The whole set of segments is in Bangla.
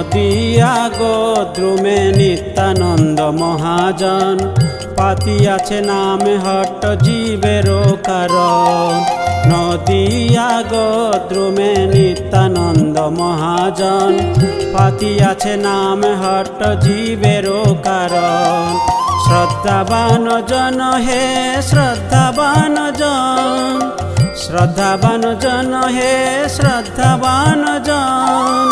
নদিয়া গোদ্রুমে নিত্যানন্দ মহাজন, পাতিয়াছে নামে হট্ট জীবেরও কারণ। নদিয়া গোদ্রুমে নিত্যানন্দ মহাজন, পাতিয়াছে নামে হট্ট জীবেরও কারণ। শ্রদ্ধাবান জন হে শ্রদ্ধাবান জন, শ্রদ্ধাবান জন হে শ্রদ্ধাবান জন,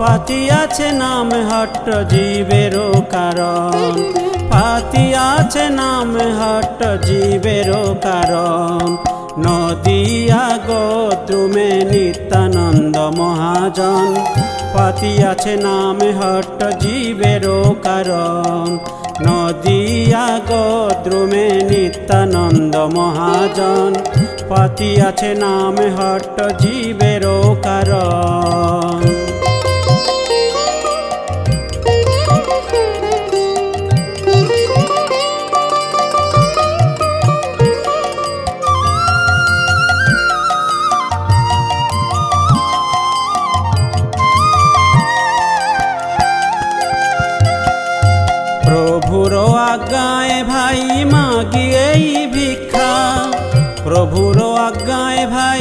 পাতিয়াছে নামে হট্ট জীবেরও কারণ। পাতিয়াছে নামে হট্ট জীবেরও কারণ। নদিয়া গোদ্রুমে নিত্যানন্দ মহাজন, পাতিয়াছে নামে হট্ট জীবেরও কারণ। নদিয়া গোদ্রুমে নিত্যানন্দ মহাজন, পাতিয়াছে নামে হট্ট জীবেরও কারণ। প্রভুর আজ্ঞায় ভাই মাগি এই ভিক্ষা, প্রভুর আজ্ঞায় ভাই